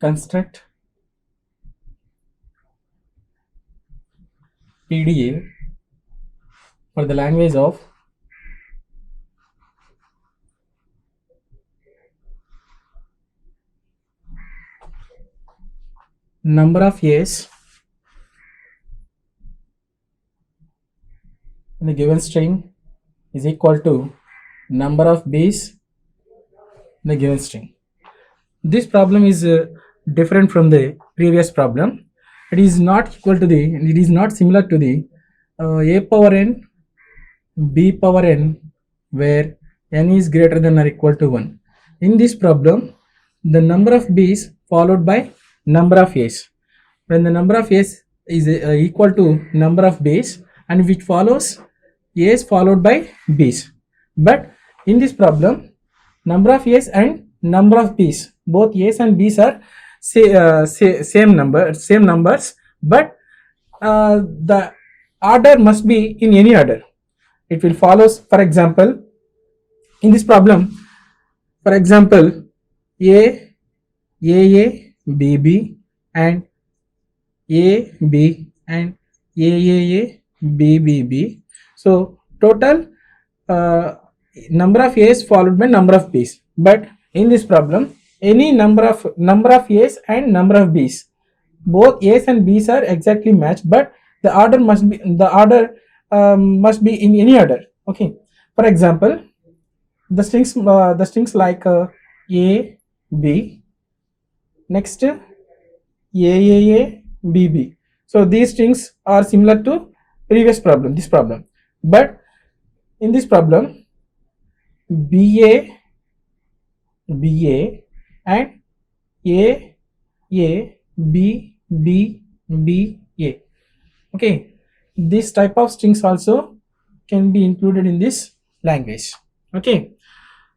construct PDA for the language of number of A's in the given string is equal to number of B's in the given string. This problem is different from the previous problem. It is not equal to the, it is not similar to the a power n, b power n, where n is greater than or equal to 1. In this problem, the number of b's followed by number of a's. When the number of a's is equal to number of b's, and which follows a's followed by b's. But in this problem, number of a's and number of b's, both a's and b's are same numbers, but the order must be in any order. It will follows, for example, in this problem, for example, a b b and a b and a b b b. So total number of a's followed by number of b's. But in this problem, any number of a's and number of b's, both a's and b's are exactly matched, but the order must be in any order. Okay, for example, the strings like a b, next a b b. So these strings are similar to previous problem, this problem. But in this problem, ba and a b b a. Okay, this type of strings also can be included in this language. Okay,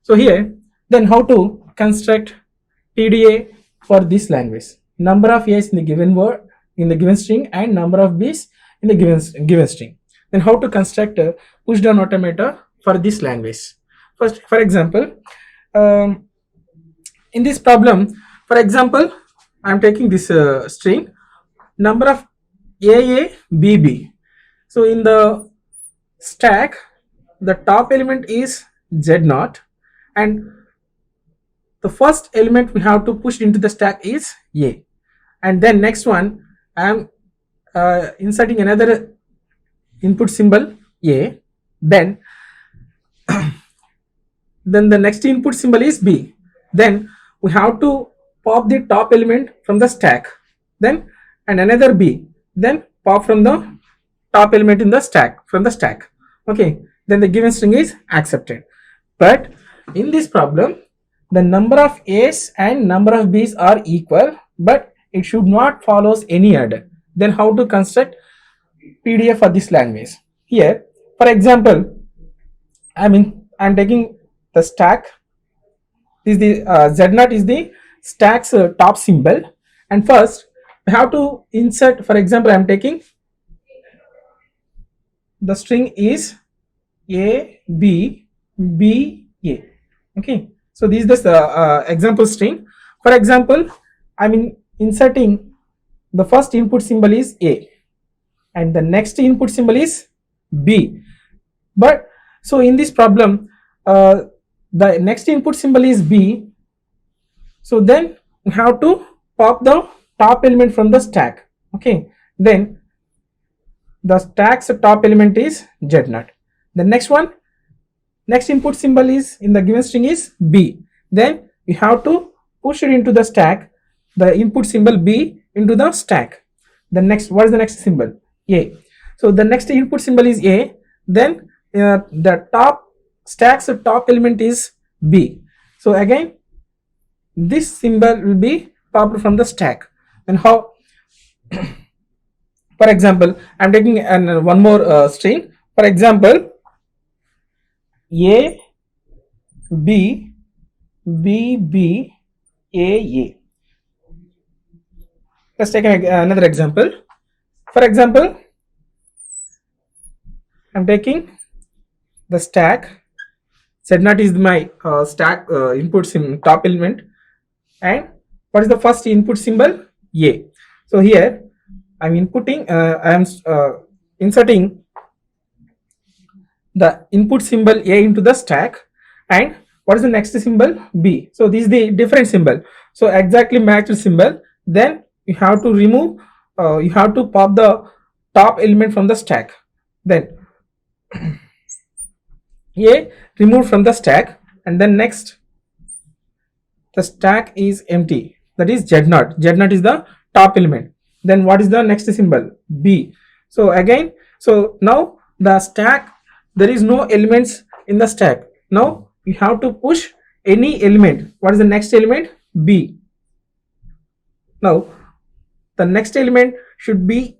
so here then how to construct PDA for this language? Number of a's in the given word in the given string and number of b's in the given string. Then how to construct a push down automata for this language? First, for example, in this problem, for example, I am taking this string number of a b b. So in the stack, the top element is z0, and the first element we have to push into the stack is a, and then next one I am inserting another input symbol a, then the next input symbol is b. Then we have to pop the top element from the stack, then and another b, then pop from the top element in the stack from the stack. Okay, then the given string is accepted. But in this problem, the number of a's and number of b's are equal, but it should not follows any order. Then how to construct PDF for this language? Here, for example, I'm taking the stack. This is the z0 is the stack's top symbol, and first we have to insert. For example, I'm taking the string is a b b a. Okay, so this is the example string. For example, I'm inserting the first input symbol is a, and the next input symbol is b. But so in this problem, the next input symbol is b, so then we have to pop the top element from the stack. Okay, then the stack's top element is z0. The next input symbol is in the given string is b, then we have to push it into the stack, the input symbol b into the stack. The next, what is the next symbol? A. So the next input symbol is a, then the top stack's top element is b. So again this symbol will be popped from the stack. And how? For example, I'm taking one more string. For example, a b b b a. Let's take another example. For example, I'm taking the stack. Z0 is my stack input top element, and What is the first input symbol? A. So here I'm inputting, I am inserting the input symbol A into the stack, and what is the next symbol? B. So this is the different symbol, so exactly matched symbol. Then you have to remove, you have to pop the top element from the stack. Then A removed from the stack, and then next the stack is empty, that is Z0. Z0 is the top element. Then what is the next symbol? B. So again, so now the stack, there is no elements in the stack. Now you have to push any element. What is the next element? B. Now the next element should be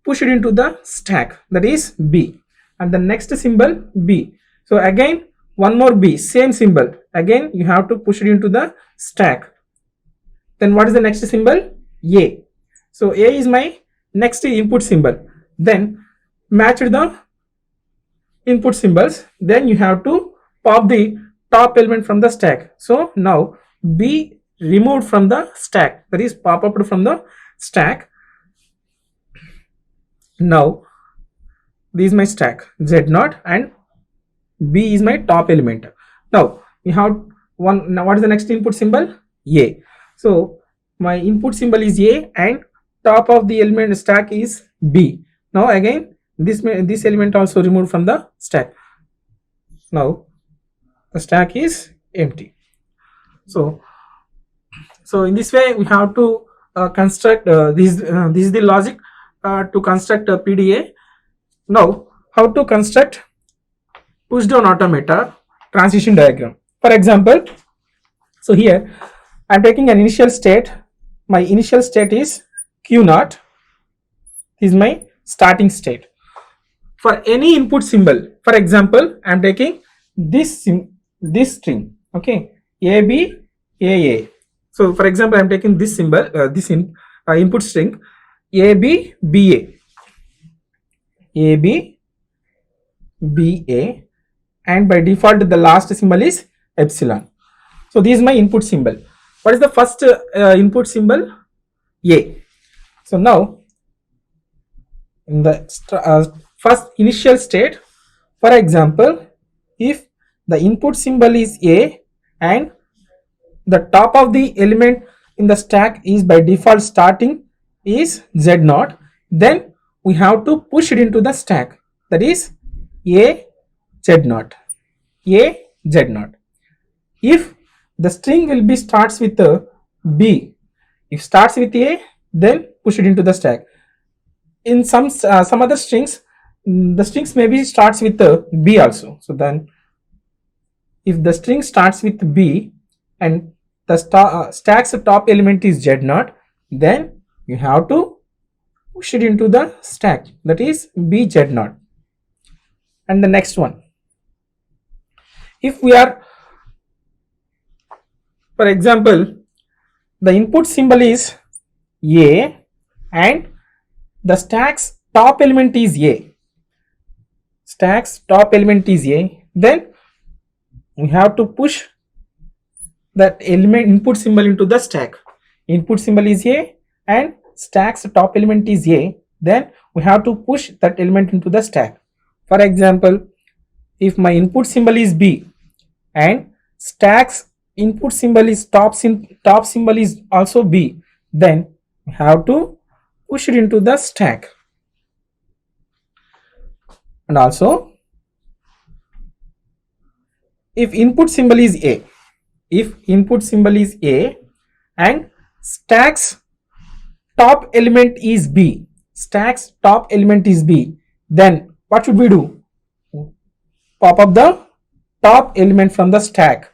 pushed into the stack, that is B, and the next symbol B. So again one more B, same symbol, again you have to push it into the stack. Then what is the next symbol? A. So A is my next input symbol. Then match the input symbols, then you have to pop the top element from the stack. So now B removed from the stack, that is pop up from the stack. Now this is my stack Z0 and B is my top element. Now we have one. Now what is the next input symbol? A. So my input symbol is A and top of the element stack is B. Now again this element also removed from the stack. Now the stack is empty. So in this way we have to construct this is the logic to construct a PDA. Now how to construct push down automata transition diagram? For example, so here I am taking an initial state. My initial state is Q0, is my starting state. For any input symbol, for example, I am taking this string, okay, AB AA. So for example, I am taking this symbol, input string AB BA, AB BA, and by default the last symbol is epsilon. So this is my input symbol. What is the first input symbol? A. So now in the first initial state, for example, if the input symbol is A and the top of the element in the stack is by default starting is Z0, then we have to push it into the stack, that is A Z0, A Z0. If the string will be starts with B, if starts with A, then push it into the stack. In some other strings, the strings maybe starts with B also. So then if the string starts with B and the stack's top element is Z0, then you have to push it into the stack, that is B Z0. And the next one, if we are, for example, the input symbol is A and the stack's top element is A, stack's top element is A, then we have to push that element input symbol into the stack. Input symbol is A and stack's top element is A, then we have to push that element into the stack. For example, if my input symbol is B and stack's input symbol is top symbol is also B, then we have to push it into the stack. And also if input symbol is A, if input symbol is A and stack's top element is B, stack's top element is B, then what should we do? Pop up the top element from the stack.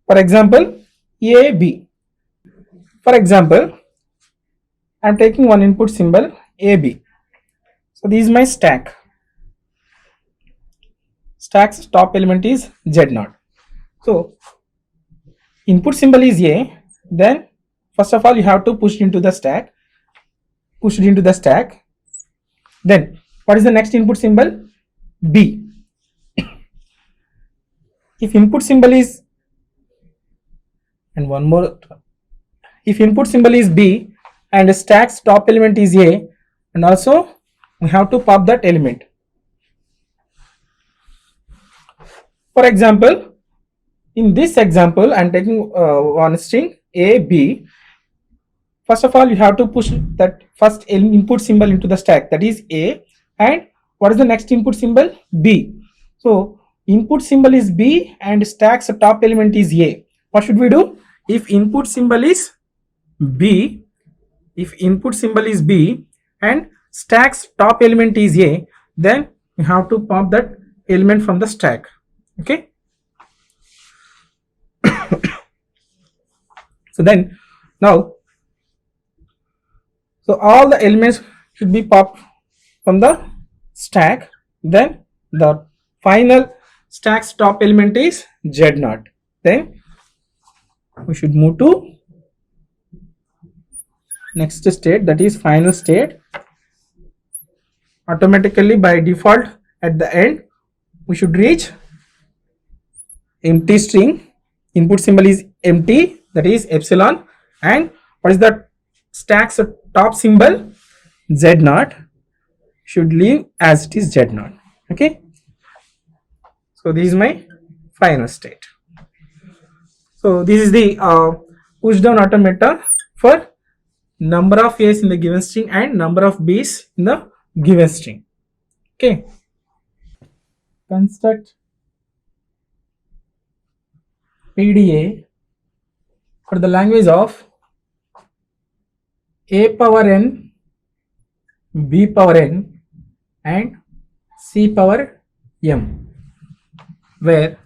For example, AB. For example, I am taking one input symbol AB. So this is my stack. Stack's top element is Z0. So input symbol is A, then first of all you have to push it into the stack. Push it into the stack. Then what is the next input symbol? B. If input symbol is, and one more, if input symbol is B and stack's top element is A, and also we have to pop that element. For example, in this example, I am taking one string A, B. First of all, you have to push that first input symbol into the stack, that is A, and what is the next input symbol? B. So input symbol is B and stack's top element is A. What should we do? If input symbol is B, and stack's top element is A, then you have to pop that element from the stack. Okay. So then now, so all the elements should be popped from the stack. Then the final stack's top element is Z0. Then we should move to next state, that is final state. Automatically by default at the end we should reach empty string. Input symbol is empty, that is epsilon, and what is the stack's top symbol? Z0. Should leave as it is Z0. Okay. So this is my final state. So this is the push down automata for number of A's in the given string and number of B's in the given string. Okay. Construct PDA for the language of A power n, B power n and C power m, where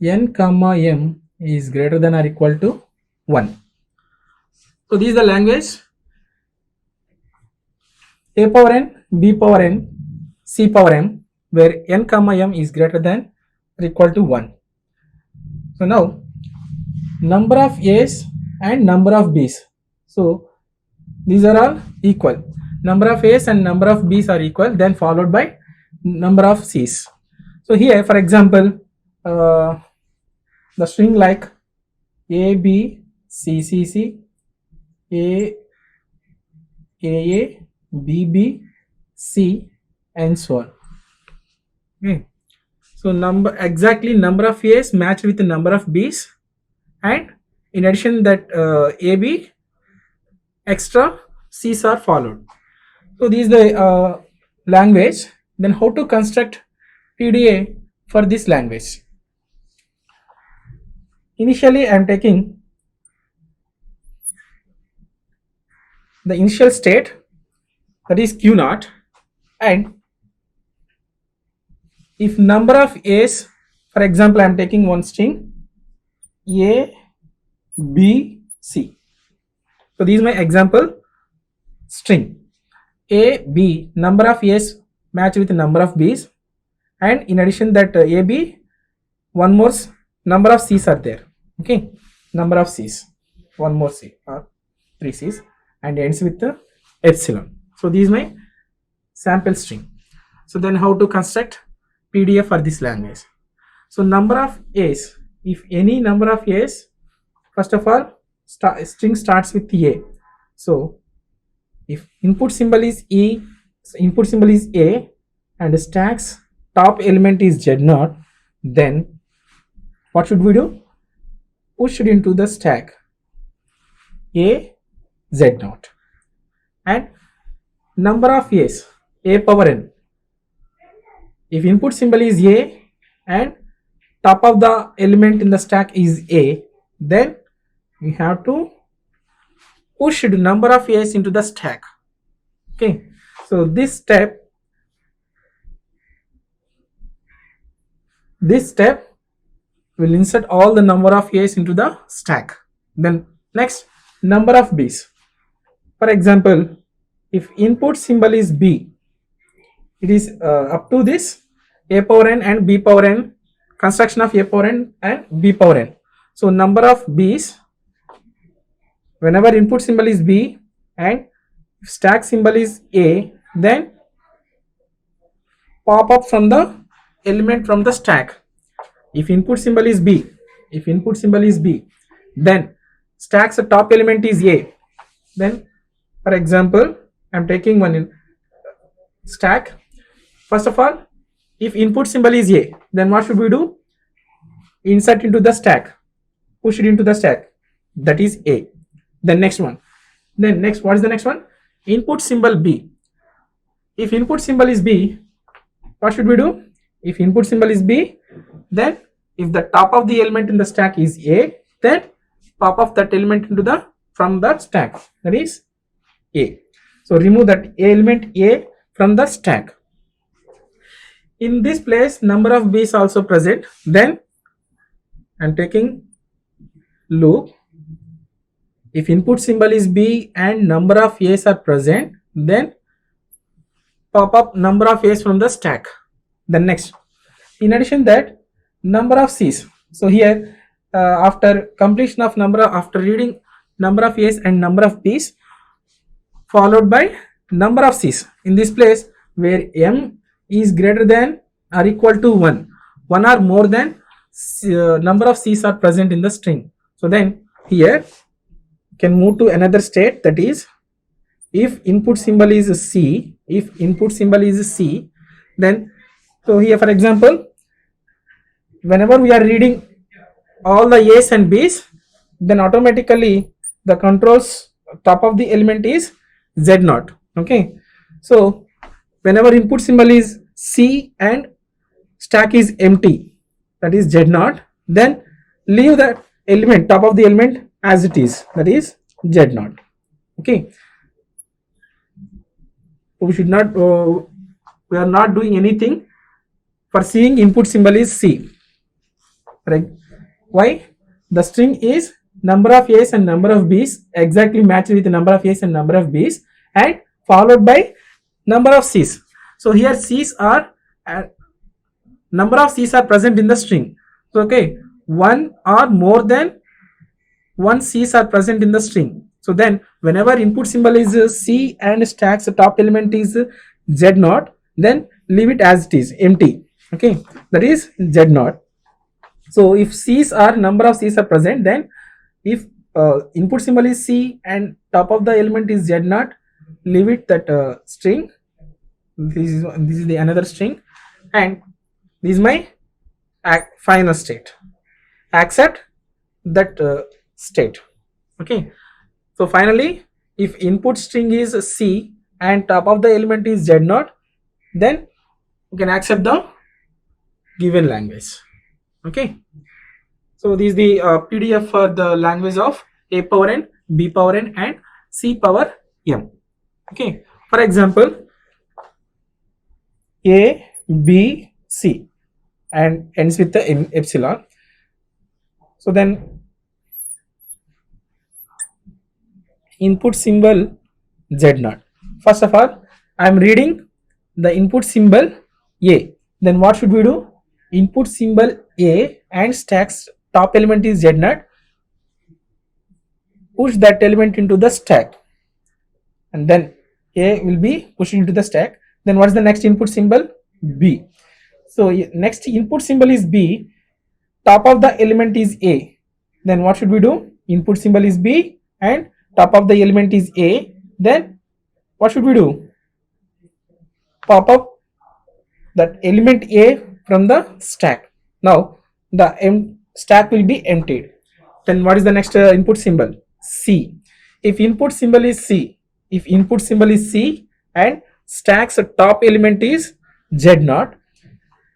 n comma m is greater than or equal to 1. So this is the language A power n, B power n, C power m, where n comma m is greater than or equal to 1. So now number of A's and number of B's. So these are all equal. Number of A's and number of B's are equal, then followed by number of C's. So here, for example, the string like A, B, C, C, C, A, B, B, C, and so on. Okay. So number of A's match with the number of B's, and in addition that A, B, extra C's are followed. So this is the language. Then how to construct PDA for this language? Initially I am taking the initial state, that is Q0, and if number of A's, for example I am taking one string A, B, C. So this is my example string. A, B, number of A's match with the number of B's, and in addition that A, B, one more number of C's are there. Okay, number of C's, one more C or 3 C's, and ends with the epsilon. So this is my sample string. So then how to construct PDF for this language? So number of A's, if any number of A's, first of all string starts with A. So if input symbol is A and stack's top element is Z0, then what should we do? Push it into the stack A, Z0, and number of A's, A power n. If input symbol is A and top of the element in the stack is A, then we have to push the number of A's into the stack. Okay, so this step will insert all the number of A's into the stack. Then next, number of B's. For example, if input symbol is B, it is up to this A power n and B power n, construction of A power n and B power n. So number of B's, whenever input symbol is B and stack symbol is A, then pop up from the element from the stack. If input symbol is B, then stack's top element is A, then for example I'm taking one in stack. First of all, if input symbol is A, then what should we do? Insert into the stack, push it into the stack, that is A. Then next one, then next, what is the next one? Input symbol B. If input symbol is B, what should we do? If input symbol is B, then if the top of the element in the stack is A, then pop off that element into the from the stack, that is A. So remove that element A from the stack. In this place number of B's also present, then I'm taking loop. If input symbol is B and number of A's are present, then pop up number of A's from the stack. Then next, in addition that, number of C's. So here after completion of after reading number of A's and number of B's, followed by number of C's. In this place where M is greater than or equal to 1 or more than number of C's are present in the string. So then here can move to another state, that is if input symbol is C, then so here for example, whenever we are reading all the A's and B's, then automatically the controls top of the element is Z0. Okay, so whenever input symbol is C and stack is empty, that is Z0, then leave that element, top of the element as it is, that is Z0. Okay, we should not we are not doing anything for seeing input symbol is C, right? Why? The string is number of A's and number of B's exactly matched with the number of A's and number of B's and followed by number of C's. So here C's are number of C's are present in the string. So okay, one or more than one C's are present in the string. So then whenever input symbol is C and stack's top element is Z0, then leave it as it is, empty. Okay, that is Z0. So if C's are number of C's are present, then if input symbol is C and top of the element is Z0, leave it that string. This is the another string, and this is my final state. Accept that state. Okay, so finally if input string is C and top of the element is Z0, then you can accept the given language. Okay, so this is the PDF for the language of A power n, B power n and C power m. Okay, for example A, B, C and ends with the epsilon. So then input symbol Z0. First of all, I am reading the input symbol A. Then what should we do? Input symbol A and stack's top element is Z0. Push that element into the stack, and then A will be pushed into the stack. Then what is the next input symbol? B. So next input symbol is B, top of the element is A. Then what should we do? Input symbol is B and top of the element is A. Then what should we do? Pop up that element A from the stack. Now the stack will be emptied. Then what is the next input symbol? C. If input symbol is C, and stack's top element is Z0,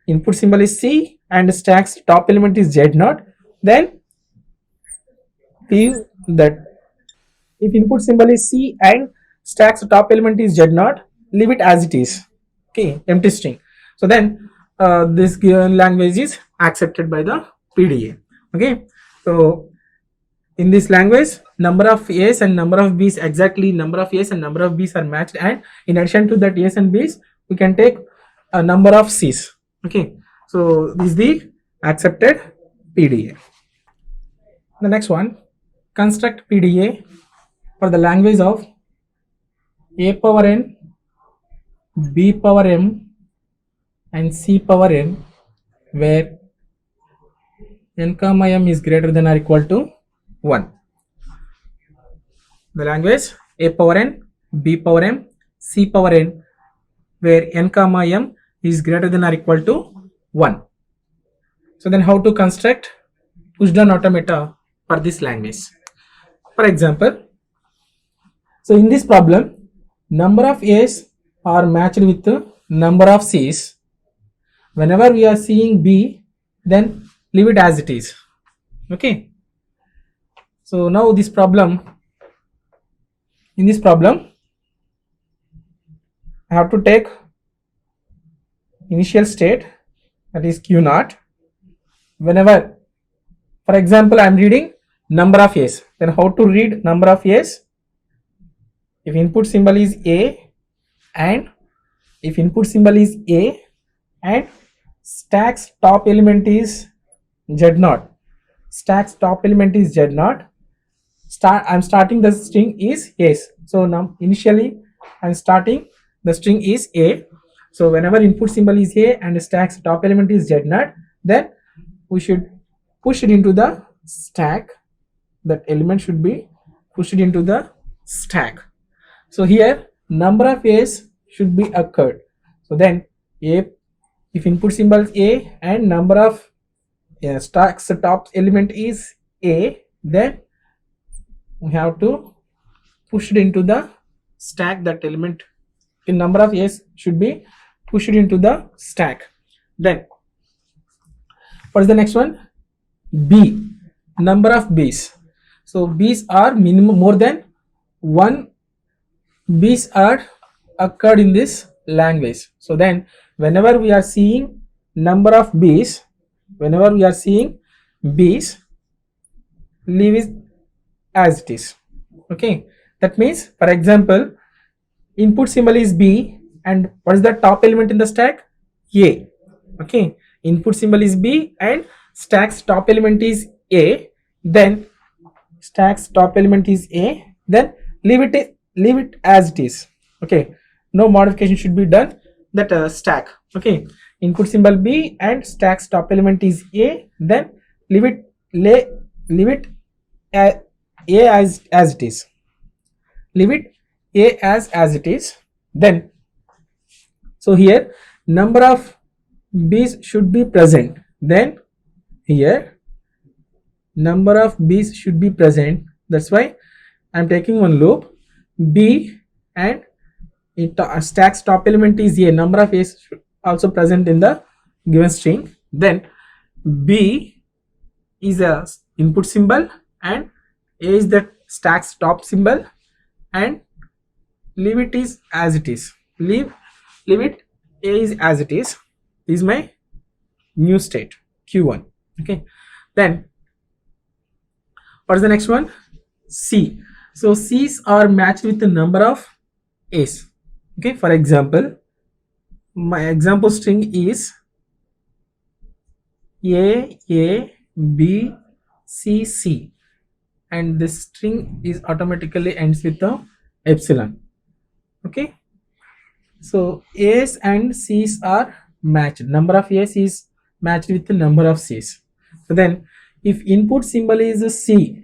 input symbol is C and stack's top element is Z0, then leave that. If input symbol is C and stack's top element is Z0, leave it as it is. Okay, empty string. So then this given language is accepted by the PDA. Okay, so in this language number of A's and number of B's, exactly number of A's and number of B's are matched, and in addition to that A's and B's we can take a number of C's. Okay, so this is the accepted PDA. The next one, construct PDA for the language of A power n, B power m and C power n, where n comma m is greater than or equal to 1. the language a power n, b power m, c power n, where n comma m is greater than or equal to 1. So then how to construct push down automata for this language? For example, so in this problem, number of A's are matched with the number of C's. Whenever we are seeing B, then leave it as it is. Okay. So now in this problem, I have to take initial state, that is Q naught. Whenever, for example, I am reading number of A's, then how to read number of A's? If input symbol is A and stack's top element is Z0, I'm starting the string is A's. So now initially I'm starting the string is A. So whenever input symbol is A and stack's top element is Z0, then we should push it into the stack. That element should be pushed into the stack. So here number of A's should be occurred. So then A, if input symbol is A and number of stack's top element is A, then we have to push it into the stack. That element in number of A's should be pushed into the stack. Then what is the next one? B, number of B's. So B's are minimum more than 1 B's are occurred in this language. So then whenever we are seeing number of B's, leave it as it is. Okay, that means, for example, input symbol is B and what is the top element in the stack? A. Okay, input symbol is B and stack's top element is A, then leave it as it is. Okay, no modification should be done. That stack. Okay, input symbol B and stack's top element is A, then leave it A as it is. Leave it A as it is. Then so here number of B's should be present. Then here number of B's should be present. That's why I am taking one loop. B and stack's top element is A, number of A's also present in the given string. Then B is a input symbol and A is the stack's top symbol, and leave it is as it is. Leave it A is as it is. This is my new state Q1. Okay, then what is the next one? C. So C's are matched with the number of A's. Okay, for example, my example string is A, B, C, C, and this string is automatically ends with the epsilon. Okay, so A's and C's are matched. Number of A's is matched with the number of C's. So then if input symbol is a C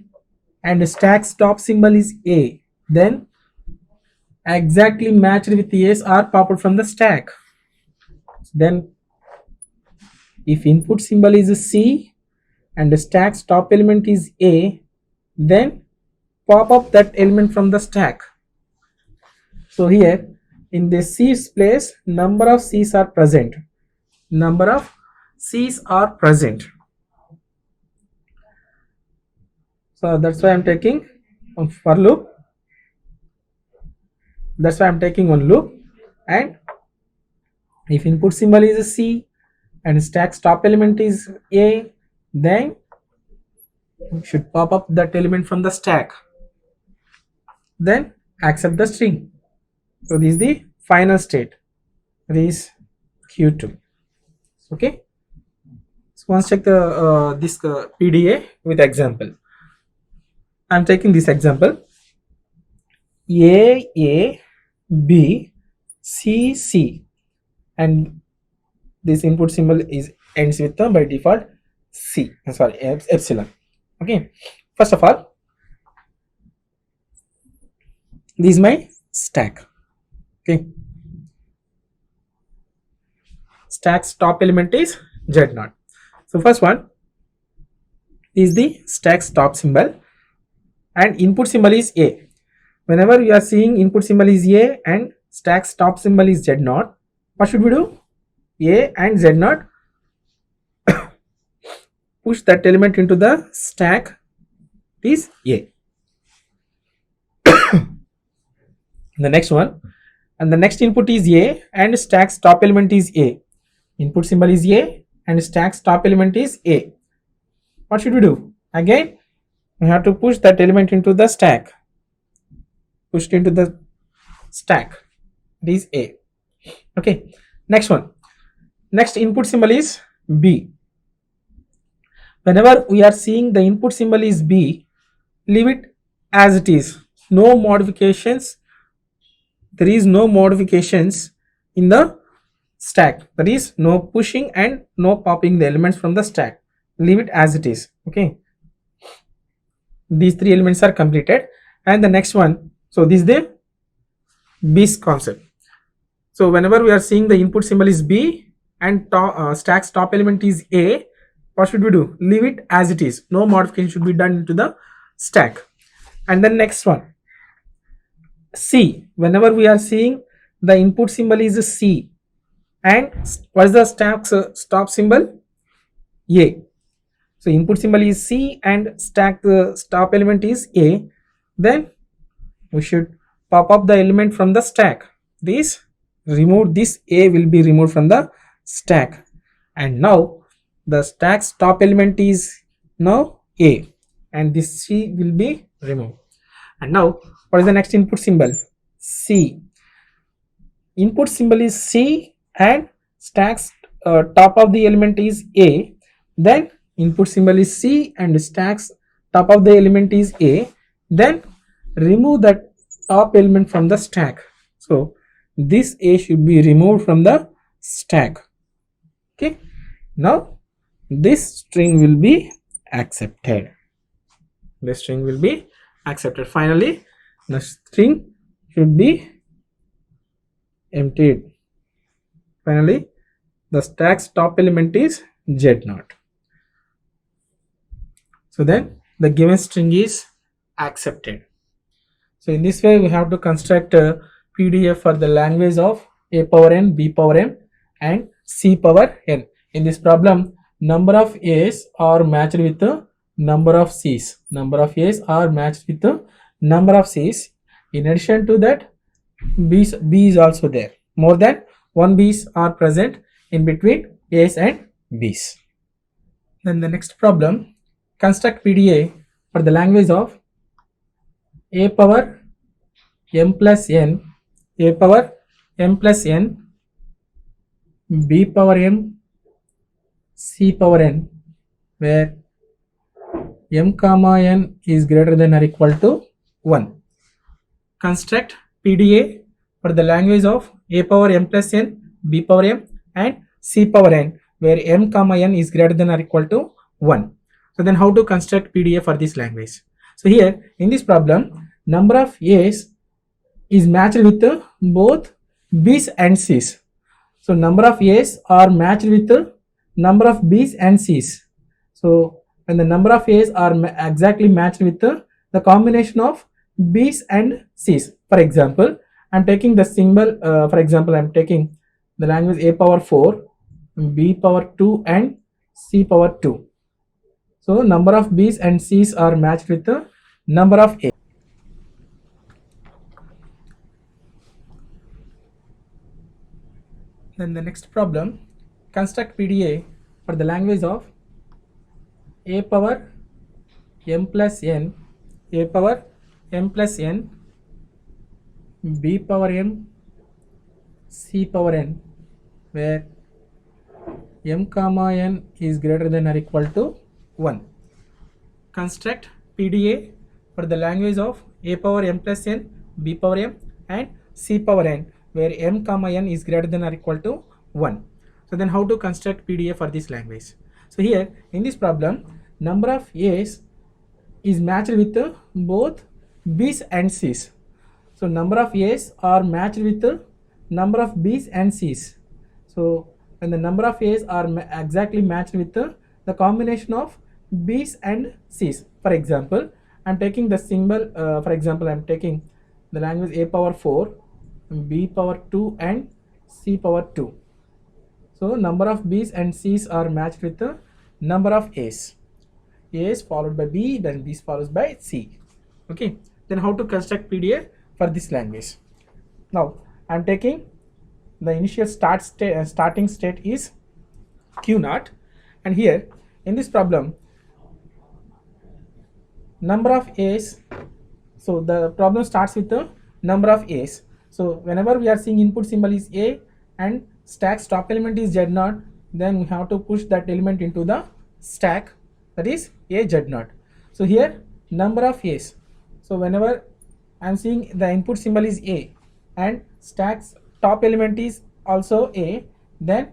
and stack's top symbol is A, then exactly matched with A's are popped from the stack. Then if input symbol is a C and the stack's top element is A, then pop up that element from the stack. So here in the C's place, number of C's are present. So that's why I'm taking for loop. That's why I'm taking one loop, and if input symbol is a C and stack's top element is A, then we should pop up that element from the stack. Then accept the string. So this is the final state. This is Q2. Okay. So once check the this PDA with example. I'm taking this example. A, B, C, C, and this input symbol is ends with the by default C. Sorry, epsilon. Okay. First of all, This is my stack. Okay. Stack's top element is Z0. So first one is the stack's top symbol and input symbol is A. Whenever you are seeing input symbol is A and stack's top symbol is Z0, what should we do? A and Z0, push that element into the stack is A. The next one, and the next input is A and stack's top element is A. Input symbol is A and stack's top element is A. What should we do? Again, we have to push that element into the stack. Pushed into the stack. It is A. Okay. Next one. Next input symbol is B. Whenever we are seeing the input symbol is B, leave it as it is. No modifications. There is no modifications in the stack. There is no pushing and no popping the elements from the stack. Leave it as it is. Okay. These three elements are completed. And the next one. So this is the B's concept. So whenever we are seeing the input symbol is B and stack's top element is A, what should we do? Leave it as it is. No modification should be done into the stack. And then next one, C. Whenever we are seeing the input symbol is C and what is the stack's top symbol? A. So input symbol is C and stack the top element is A. Then we should pop up the element from the stack. This A will be removed from the stack. And now the stack's top element is now A and this C will be removed. And now what is the next input symbol? C. Input symbol is C and stack's top of the element is A. Then input symbol is C and stack's top of the element is A. Then remove that top element from the stack. So this A should be removed from the stack. Okay. Now this string will be accepted. This string will be accepted. Finally, the string should be emptied. Finally, the stack's top element is Z0. So then the given string is accepted. So in this way, we have to construct a PDF for the language of A power n, B power m and C power n. In this problem, number of A's are matched with the number of C's. Number of A's are matched with the number of C's. In addition to that, B is also there. More than one B's are present in between A's and B's. Then the next problem, construct PDA for the language of A power m plus n, A power m plus n, B power m, C power n, where m comma n is greater than or equal to 1. Construct PDA for the language of A power m plus n, B power m and C power n, where m comma n is greater than or equal to 1. So then how to construct PDA for this language? So here in this problem, number of A's is matched with both B's and C's. So number of A's are matched with the number of B's and C's. So when the number of A's are exactly matched with the combination of B's and C's. For example, I am taking the symbol, for example, I am taking the language A power 4, B power 2 and C power 2. So number of B's and C's are matched with the number of A. Then the next problem, construct PDA for the language of A power m plus n, A power m plus n, B power m, C power n, where m comma n is greater than or equal to 1. Construct PDA for the language of A power m plus n, B power m and C power n, where m comma n is greater than or equal to 1. So then how to construct PDA for this language? So here in this problem, number of A's is matched with both B's and C's. So number of A's are matched with the number of B's and C's. So when the number of A's are exactly matched with the combination of B's and C's. For example, I'm taking the symbol, for example, I'm taking the language A power 4, B power 2 and C power 2. So number of B's and C's are matched with the number of A's. A's followed by B, then B's followed by C. Okay, then how to construct PDA for this language? Now I'm taking the initial starting state is Q0, and here in this problem number of A's, so the problem starts with the number of A's. So whenever we are seeing input symbol is A and stack's top element is Z0, then we have to push that element into the stack, that is A Z0. So here number of A's, so whenever I am seeing the input symbol is A and stack's top element is also A, then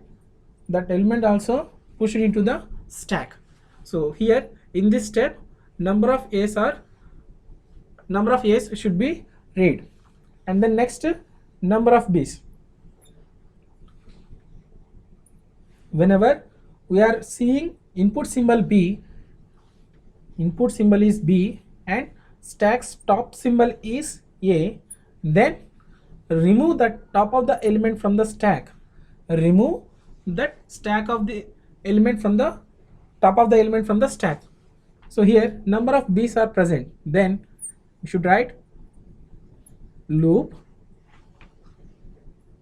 that element also pushed into the stack. So here in this step number of A's should be read, and then next number of B's. Whenever we are seeing input symbol B, input symbol is B and stack's top symbol is A, then remove the top of the element from the stack. Remove that stack of the element from the top of the element from the stack. So here number of B's are present, then we should write loop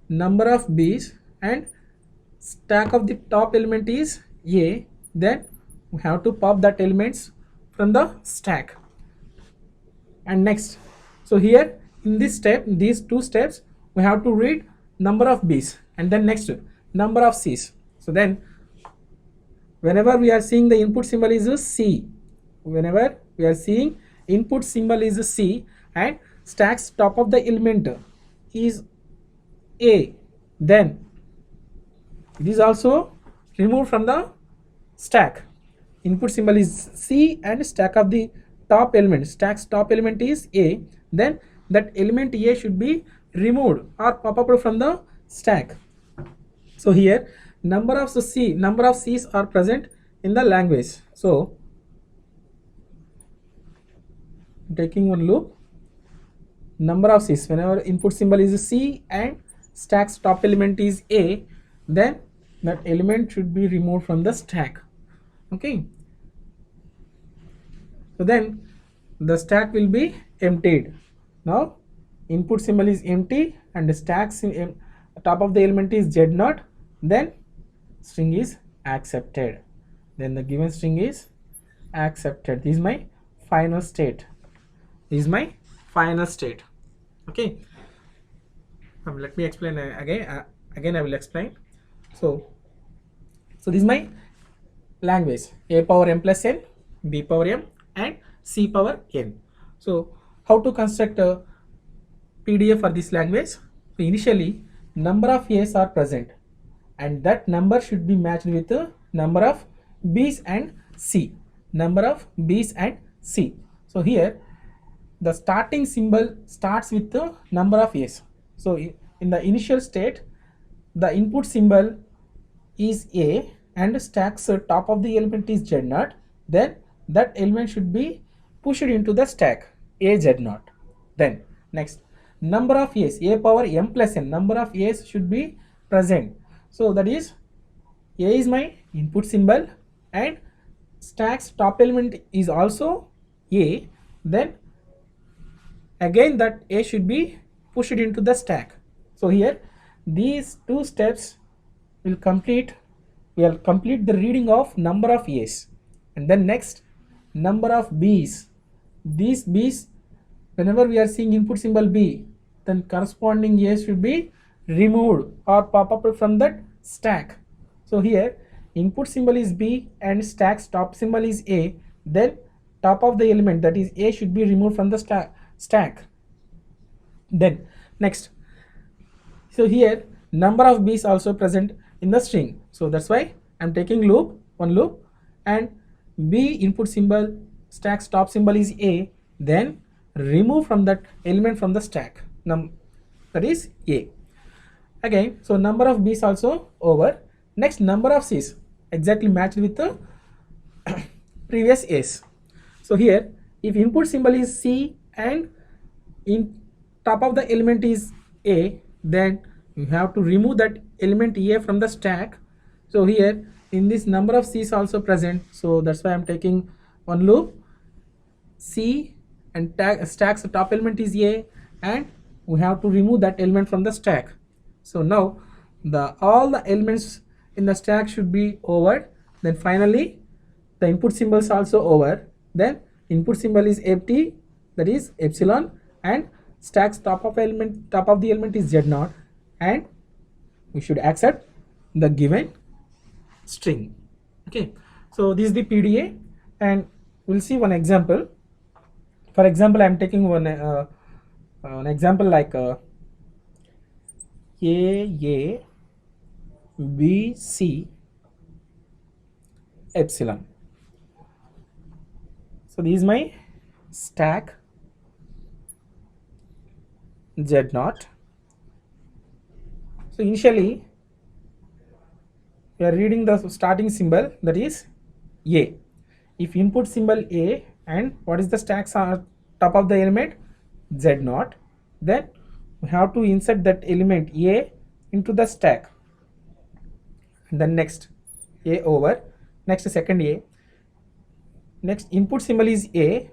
number of B's and stack of the top element is A, then we have to pop that elements from the stack. And next, so here in this step, these two steps, we have to read number of B's and then next number of C's. So then whenever we are seeing the input symbol is a C, whenever we are seeing input symbol is a C and stack's top of the element is A, then it is also removed from the stack. Input symbol is C and stack of the top element, stack's top element is A, then that element A should be removed or pop up from the stack. So here number of C's are present in the language. So taking one loop, number of C's, whenever input symbol is C and stack's top element is A, then that element should be removed from the stack. Okay, so then the stack will be emptied. Now input symbol is empty and the stack's top of the element is Z0, then string is accepted, then the given string is accepted. This is my final state. This is my final state. Okay, let me explain again I will explain. So this is my language A power m plus n, B power m and C power n. So how to construct a PDF for this language? So initially number of A's are present and that number should be matched with the number of B's and C. Number of B's and C. So here the starting symbol starts with the number of A's. So in the initial state the input symbol is A and stack's top of the element is Z0, then that element should be pushed into the stack A Z0. Then next number of A's, A power m plus n, number of A's should be present. So that is A is my input symbol and stack's top element is also A, then again that A should be pushed into the stack. So here these two steps will complete the reading of number of A's, and then next number of B's. These B's, whenever we are seeing input symbol B, then corresponding A should be removed or pop up from that stack. So here input symbol is B and stack's top symbol is A, then top of the element, that is A, should be removed from the stack. Then next, so here number of B's also present in the string, so that's why I'm taking one loop, and B input symbol, stack's top symbol is A, then remove from that element from the stack. that is A. Again, so number of B's also over. Next, number of C's exactly matched with the previous A's. So here, if input symbol is C and in top of the element is A, then you have to remove that element A from the stack. So here in this number of C's also present, so that's why I'm taking one loop C and stack's top element is A, and we have to remove that element from the stack. So now all the elements in the stack should be over. Then finally the input symbols also over. Then input symbol is empty, that is epsilon, and stack's top of the element is Z0, and we should accept the given string. Okay, so this is the PDA, and we'll see one example. For example, I'm taking an example like A, B, C, epsilon. So this is my stack Z0. So initially we are reading the starting symbol, that is A. If input symbol A and what is the stack's top of the element Z0, then we have to insert that element A into the stack. And then next A over, next second A, next input symbol is A,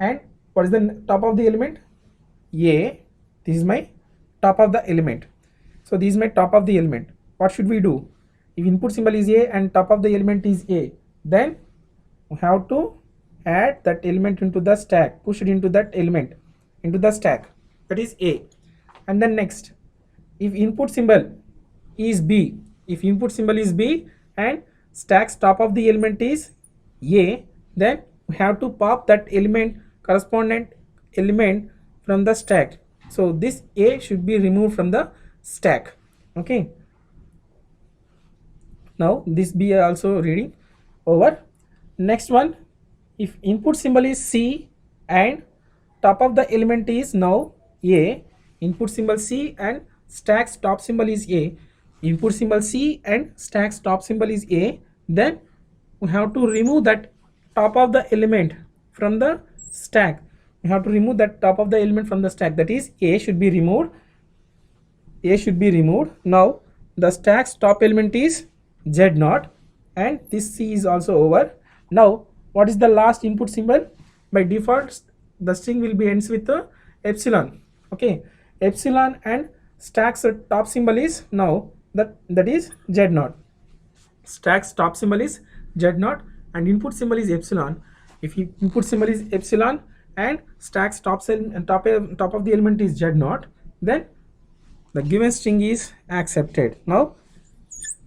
and what is the top of the element A. This is my top of the element. So this is my top of the element. What should we do? If input symbol is A and top of the element is A, then we have to add that element into the stack, push it into that element into the stack, that is A. And then next, if input symbol is B, and stack's top of the element is A, then we have to pop that element, correspondent element from the stack. So this A should be removed from the stack. Okay, now this B also reading over. Next one, if input symbol is C and top of the element is now A, input symbol C and stack's top symbol is A, input symbol C and stack's top symbol is A, then we have to remove that top of the element from the stack. We have to remove that top of the element from the stack, that is A should be removed. Now the stack's top element is Z0, and this C is also over. Now what is the last input symbol? By default the string will be ends with the epsilon. Okay, epsilon and stack's top symbol is now that is Z0. Stack's top symbol is Z0 and input symbol is epsilon. If input symbol is epsilon and stack's top of the element is Z0, then the given string is accepted. Now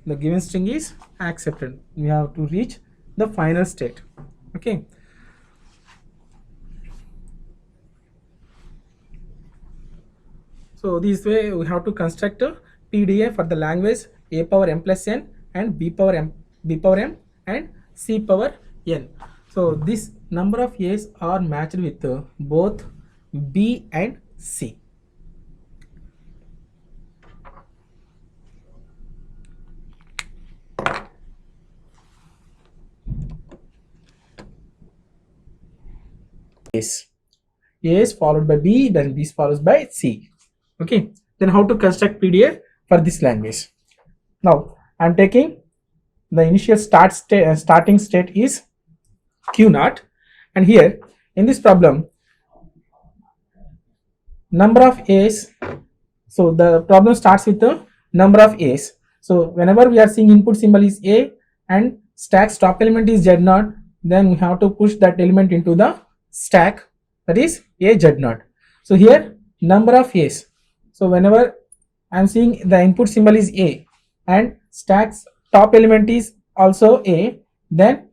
the given string is accepted. We have to reach the final state. Okay, so this way we have to construct a PDA for the language A power m plus n and B power m and C power n. So this number of A's are matched with both B and C. A is followed by B, then B is followed by C. Okay, then how to construct PDA for this language? Now I am taking the initial starting state is Q0, and here in this problem number of A's, so the problem starts with the number of A's. So whenever we are seeing input symbol is A and stack's top element is Z0, then we have to push that element into the stack, that is A Z0. So here number of A's, so whenever I am seeing the input symbol is A and stack's top element is also A, then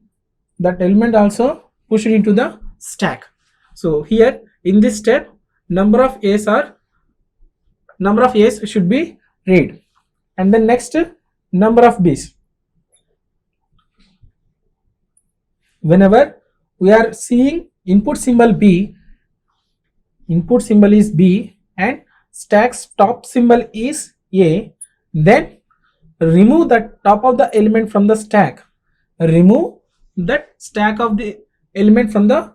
that element also pushed into the stack. So here in this step number of A's should be read. And then next, number of B's. Whenever we are seeing input symbol B, input symbol is B and stack's top symbol is A, then remove the top of the element from the stack. Remove that stack of the element from the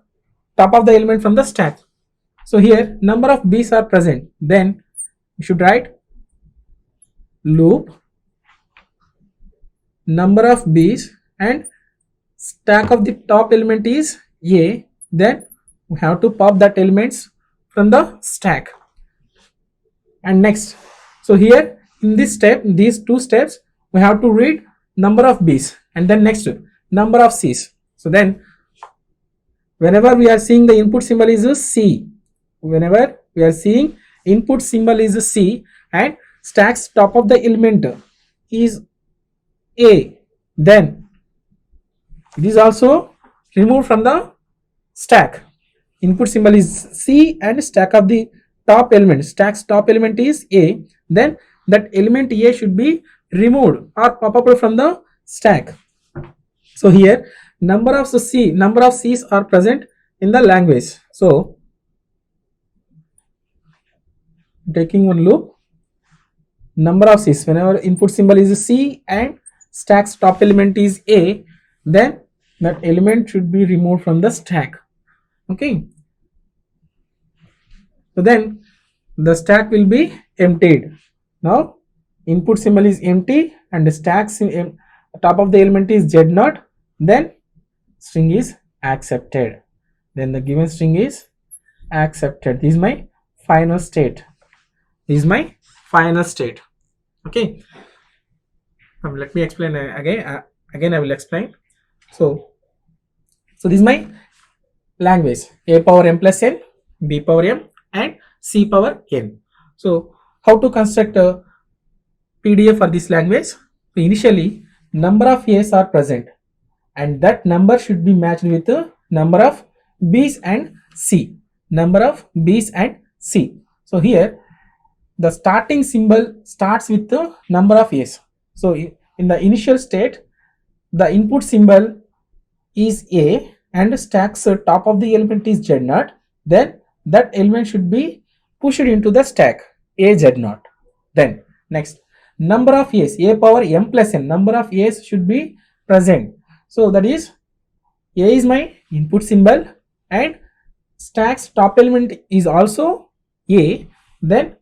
top of the element from the stack. So here number of B's are present. Then you should write loop number of B's and stack of the top element is A. Then we have to pop that elements from the stack. And next, so here in this step, these two steps, we have to read number of B's and then next number of C's. So then whenever we are seeing the input symbol is a C, whenever we are seeing input symbol is a C and stack's top of the element is A, then it is also removed from the stack. Input symbol is C and stack of the top element, stack's top element is A, then that element A should be removed or pop up from the stack. So here number of C's are present in the language. So taking one loop, number of C's, whenever input symbol is C and stack's top element is A, then that element should be removed from the stack. Okay, so then the stack will be emptied. Now input symbol is empty and the stack's top of the element is Z0, then string is accepted, then the given string is accepted. This is my final state. This is my final state. Okay, let me explain again. I will explain. So this is my language: A power m plus n, B power m and C power n. So how to construct a PDF for this language? So initially number of A's are present and that number should be matched with the number of B's and C. Number of B's and C. So here the starting symbol starts with the number of A's. So in the initial state, the input symbol is A and stack's top of the element is Z0, then that element should be pushed into the stack A Z0. Then next, number of A's, A power m plus n, number of A's should be present. So that is A is my input symbol and stack's top element is also A, then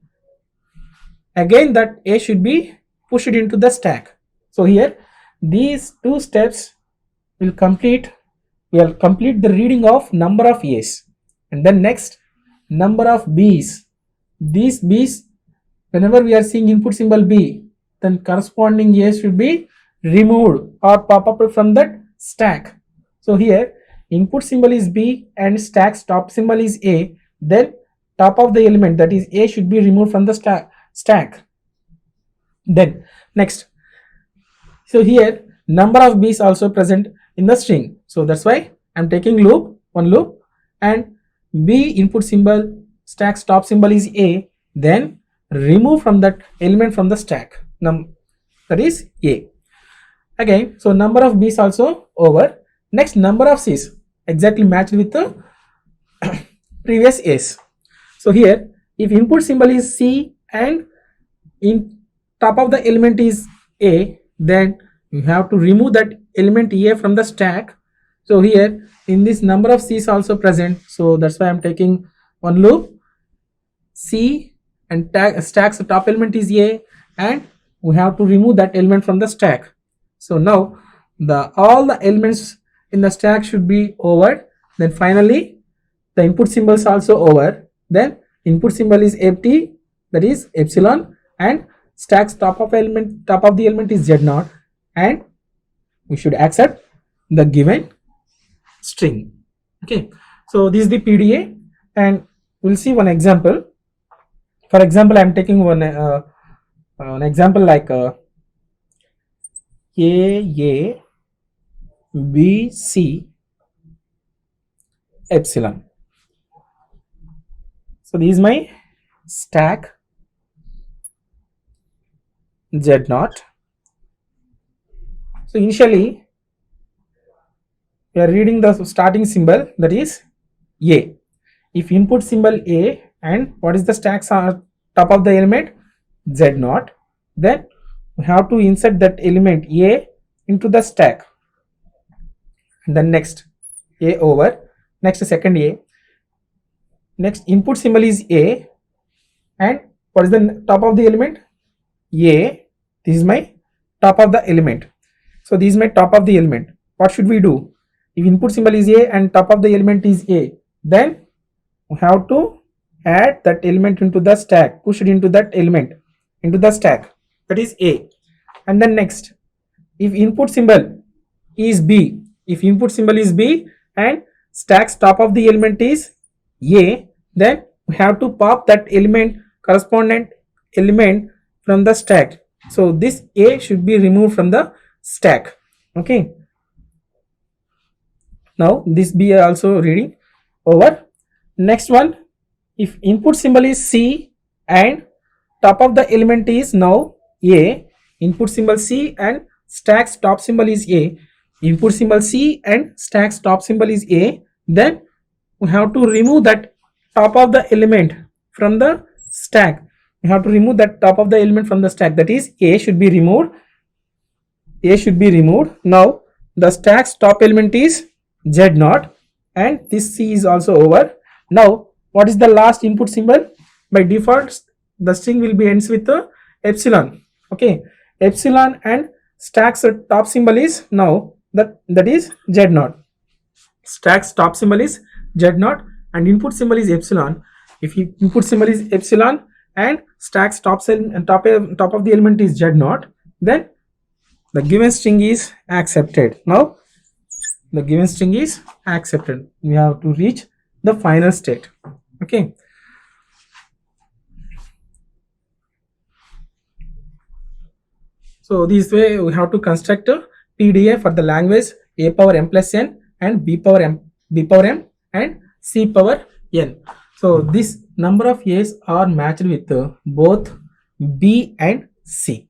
again that A should be pushed into the stack. So here these two steps will complete the reading of number of A's, and then next number of B's. These B's, whenever we are seeing input symbol B, then corresponding A should be removed or pop up from that stack. So here input symbol is B and stack's top symbol is A, then top of the element, that is A, should be removed from the stack. Then next, so here number of B's also present in the string. So that's why I'm taking one loop and B input symbol, stack's top symbol is A, then remove from that element from the stack, that is A. Again, so number of B's also over. Next, number of C's exactly matched with the previous A's. So here if input symbol is C and in top of the element is A, then you have to remove that element A from the stack. So here in this number of C's also present, so that's why I'm taking one loop, C and stack's top element is A, and we have to remove that element from the stack. So now all the elements in the stack should be over. Then finally the input symbols also over. Then input symbol is empty, that is epsilon, and stack's top of the element is Z0, and we should accept the given string. Okay, so this is the PDA, and we'll see one example. For example, I'm taking one example like A B C epsilon. So this is my stack Z0. So initially we are reading the starting symbol, that is A. If input symbol A and what is the stacks are top of the element? Z0. Then we have to insert that element A into the stack. And then next A over, next second A, next input symbol is A, and what is the top of the element? A. This is my top of the element. So this is my top of the element. What should we do? If input symbol is A and top of the element is A, then we have to add that element into the stack, push it into that element into the stack, that is A. And then next, if input symbol is B, if input symbol is B and stack's top of the element is A, then we have to pop that element, correspondent element from the stack. So this A should be removed from the stack. Okay, now this B also reading over. Next one, if input symbol is C and top of the element is now A, input symbol C and stack's top symbol is A, input symbol C and stack's top symbol is A, then we have to remove that top of the element from the stack. We have to remove that top of the element from the stack, that is A should be removed. A should be removed. Now the stack's top element is Z0 and this C is also over. Now what is the last input symbol? By default the string will be ends with the epsilon. Okay, epsilon and stack's top symbol is now that is Z0. Stack's top symbol is Z0 and input symbol is epsilon. If input symbol is epsilon and stack's top of the element is Z0, then the given string is accepted. Now the given string is accepted. We have to reach the final state. Okay, so this way we have to construct a PDA for the language A power m plus n and B power m and C power n. So this number of A's are matched with both B and C.